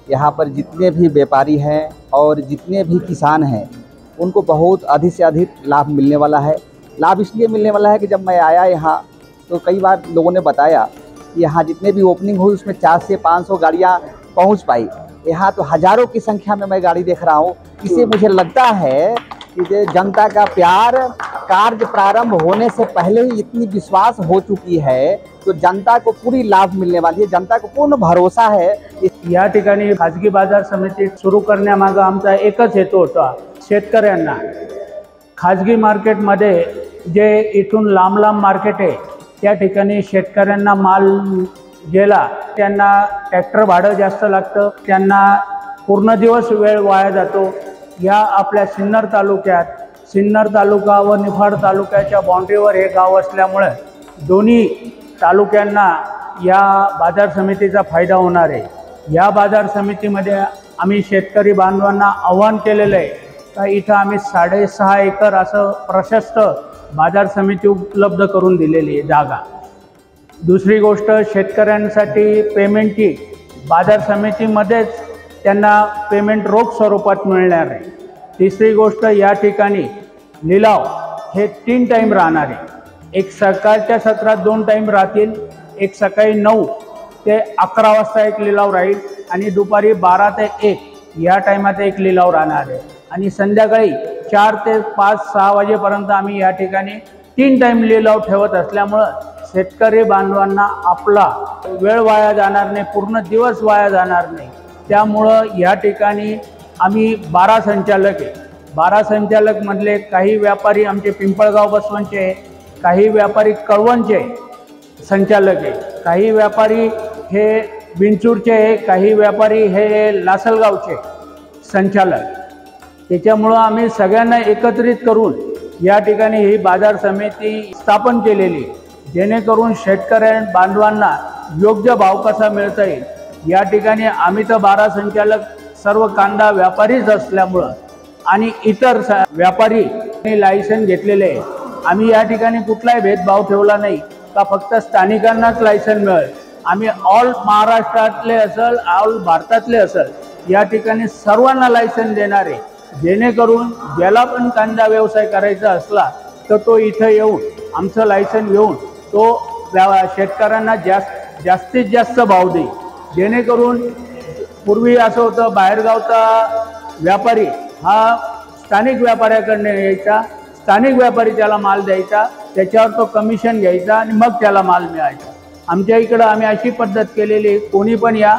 यहाँ पर जितने भी व्यापारी हैं और जितने भी किसान हैं उनको बहुत अधिक से अधिक लाभ मिलने वाला है। लाभ इसलिए मिलने वाला है कि जब मैं आया यहाँ तो कई बार लोगों ने बताया कि यहाँ जितने भी ओपनिंग हुई उसमें 400 से 500 गाड़ियाँ पहुँच पाई। यहाँ तो हज़ारों की संख्या में मैं गाड़ी देख रहा हूँ। इससे मुझे लगता है कि जनता का प्यार कार्य प्रारंभ होने से पहले ही इतनी विश्वास हो चुकी है, तो जनता को पूरी लाभ मिलने वाली है। जनता को पूर्ण भरोसा है। या ठिकाणी खाजगी बाजार समिती सुरू करण्यामागे आमचा एकच हेतू होता, शेतकऱ्यांना खाजगी मार्केटमध्ये जे इथून लांब लांब मार्केट आहे त्या ठिकाणी शेतकऱ्यांना माल गेला त्यांना ट्रॅक्टर भाडं जास्त लागतं, त्यांना पूर्ण दिवस वेळ वाया जातो। या आपल्या सिन्नर तालुका व निफाड तालुक्याच्या बाउंड्रीवर हे गाव असल्यामुळे दोन्ही तालुक्यांना या बाजार समितीचा फायदा होणार आहे। या बाजार समितीमध्ये आम्ही शेतकरी बांधवांना आवाहन केलेलं आहे का इथं आम्ही 6.5 एकर असं प्रशस्त बाजार समिती उपलब्ध करून दिलेली आहे जागा। दुसरी गोष्ट शेतकऱ्यांसाठी पेमेंटची बाजार समितीमध्येच त्यांना पेमेंट रोख स्वरूपात मिळणार आहे। तिसरी गोष्ट या ठिकाणी लिलाव हे 3 टाइम राहणार आहे। एक सकाळच्या सत्रात 2 टाइम राहतील, एक सकाळी 9 ते 11 वाजता एक लिलाव राहील आणि दुपारी 12 ते 1 या टाइमात एक लिलाव राहणार आहे आणि संध्याकाळी 4 ते 5-6 वाजेपर्यंत आम्ही या ठिकाणी 3 टाइम लिलाव ठेवत असल्यामुळे शेतकरी बांधवांना आपला वेळ वाया जाणार नाही, पूर्ण दिवस वाया जाणार नाही। त्यामुळे या ठिकाणी आम्ही 12 संचालक आहे। 12 संचालक मधले काही व्यापारी आमचे पिंपळगाव बसवंचे, काही व्यापारी कळवणचे संचालक आहे, काही व्यापारी हे विंचूरचे आहे, काही व्यापारी हे लासलगावचे संचालक। त्याच्यामुळे आम्ही सगळ्यांना एकत्रित करून या ठिकाणी ही बाजार समिती स्थापन केलेली, जेणेकरून शेतकऱ्या बांधवांना योग्य भाव कसा मिळता येईल। या ठिकाणी आम्ही तर 12 संचालक सर्व कांदा व्यापारीच असल्यामुळं आणि इतर व्यापारी लायसन घेतलेले आहे। आम्ही या ठिकाणी कुठलाही भेदभाव ठेवला नाही का फक्त स्थानिकांनाच लायसन मिळेल। आम्ही ऑल महाराष्ट्रातले असेल, ऑल भारतातले असेल, या ठिकाणी सर्वांना लायसन देणार आहे, जेणेकरून ज्याला पण कांदा व्यवसाय करायचा असला तर तो इथं येऊन आमचं लायसन घेऊन तो शेतकऱ्यांना जास्तीत जास्त भाव देईल। जेणेकरून पूर्वी असं होतं बाहेरगावचा व्यापारी हा स्थानिक व्यापाऱ्याकडनं यायचा, स्थानिक व्यापारी त्याला माल द्यायचा, त्याच्यावर तो कमिशन घ्यायचा आणि मग त्याला माल मिळायचा। आमच्या इकडं आम्ही अशी पद्धत केलेली, कोणी पण या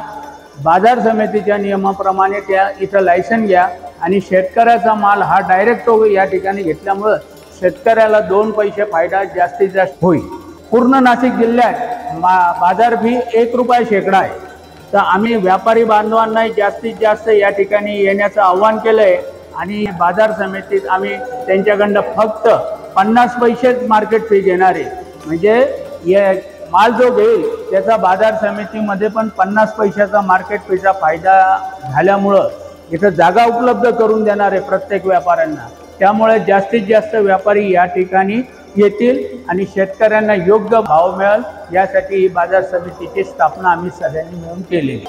बाजार समितीच्या नियमाप्रमाणे त्या इथं लायसन घ्या आणि शेतकऱ्याचा माल हा डायरेक्ट तो या ठिकाणी घेतल्यामुळं शेतकऱ्याला 2 पैसे फायदा जास्तीत जास्त होईल। पूर्ण नाशिक जिल्ह्यात बाजार फी 1 रुपया शेकडा आहे। तर आम्ही व्यापारी बांधवांना जास्तीत जास्त या ठिकाणी येण्याचं आव्हान केलं आहे आणि बाजार समितीत आम्ही त्यांच्याकडनं फक्त 50 पैसेच मार्केट फी घेणार आहे। म्हणजे माल जो घेईल त्याचा बाजार समितीमध्ये पण 50 पैशाचा मार्केट फीचा फायदा झाल्यामुळं इथं जागा उपलब्ध करून देणार आहे प्रत्येक व्यापाऱ्यांना। त्यामुळे जास्तीत जास्त व्यापारी या ठिकाणी येतील आणि शेतकऱ्यांना योग्य भाव मिळेल यासाठी ही बाजार समितीची स्थापना आम्ही सगळ्यांनी मिळून केलेली।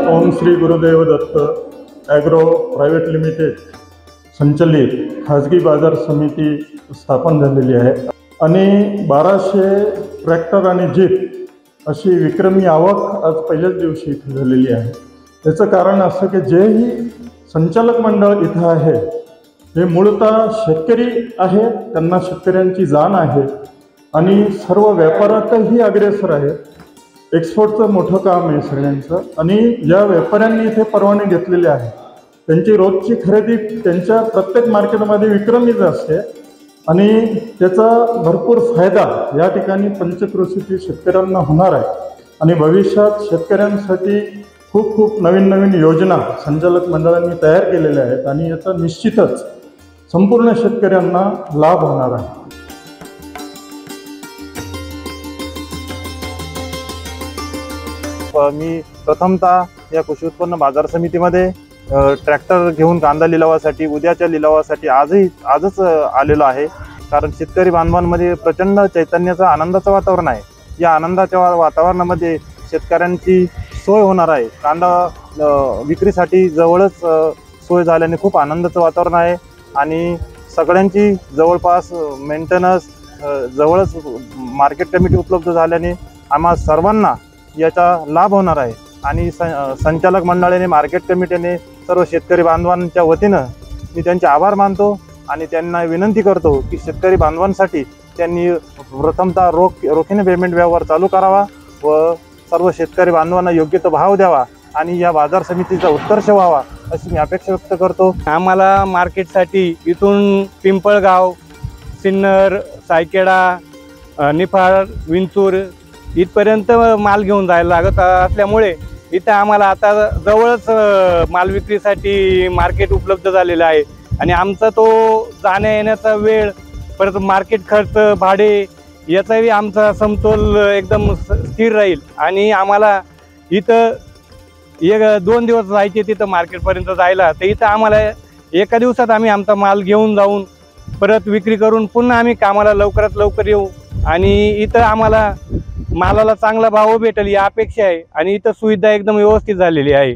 Om Shri Gurudev Datta agro private limited संचलित खाजगी बाजार समिती स्थापन झालेली आहे आणि 1200 ट्रॅक्टर आणि जीप अशी विक्रमी आवक आज पहिल्याच दिवशी इथे झालेली आहे। त्याचं कारण असं की जेही संचालक मंडळ इथं आहे हे मूळतः शेतकरी आहे, त्यांना शेतकऱ्यांची जाण आहे आणि सर्व व्यापारातही अग्रेसर आहे। एक्सपोर्टचं मोठं काम आहे सगळ्यांचं आणि ज्या व्यापाऱ्यांनी इथे परवाने घेतलेले आहे त्यांची रोजची खरेदी त्यांच्या प्रत्येक मार्केटमध्ये विक्रमीच असते आणि त्याचा भरपूर फायदा या ठिकाणी पंचक्रोशीतील शेतकऱ्यांना होणार आहे आणि भविष्यात शेतकऱ्यांसाठी खूप खूप नवीन नवीन योजना संचालक मंडळांनी तयार केलेल्या आहेत आणि याचा निश्चितच संपूर्ण शेतकऱ्यांना लाभ होणार आहे। मी प्रथमतः या कृषी उत्पन्न बाजार समितीमध्ये ट्रॅक्टर घेऊन कांदा लिलावासाठी उद्याच्या लिलावासाठी आजच आलेलो आहे। कारण शेतकरी बांधवांमध्ये प्रचंड चैतन्याचं आनंदाचं वातावरण आहे। या आनंदाच्या वातावरणामध्ये शेतकऱ्यांची सोय होणार आहे। कांदा विक्रीसाठी जवळच सोय झाल्याने खूप आनंदाचं वातावरण आहे आणि सगळ्यांची जवळपास मेंटेनन्स जवळच मार्केट कमिटी उपलब्ध झाल्याने आम्हा सर्वांना याचा लाभ होणार आहे। आणि संचालक मंडळाने मार्केट कमिटीने सर्व शेतकरी बांधवांच्या वतीनं मी त्यांचे आभार मानतो आणि त्यांना विनंती करतो की शेतकरी बांधवांसाठी त्यांनी प्रथमतः रोखीने पेमेंट व्यवहार चालू करावा व सर्व शेतकरी बांधवांना योग्य तो भाव द्यावा आणि या बाजार समितीचा उत्कर्ष व्हावा अशी मी अपेक्षा व्यक्त करतो। आम्हाला मार्केटसाठी इथून पिंपळगाव, सिन्नर, सायखेडा, निफाड, विंचूर इथपर्यंत माल घेऊन जायला लागत असल्यामुळे इथं आम्हाला आता जवळच माल विक्रीसाठी मार्केट उपलब्ध झालेलं आहे आणि आमचा तो जाण्या येण्याचा वेळ परत मार्केट खर्च भाडे याचाही आमचा समतोल एकदम स्थिर राहील आणि आम्हाला इथं 1-2 दिवस जायचे तिथं मार्केटपर्यंत जायला, तर इथं आम्हाला एका दिवसात आम्ही आमचा माल घेऊन जाऊन परत विक्री करून पुन्हा आम्ही कामाला लवकरात लवकर येऊ आणि इथं आम्हाला मालाला चांगला भाव भेटेल या अपेक्षा आहे आणि इथं सुविधा एकदम व्यवस्थित झालेली आहे।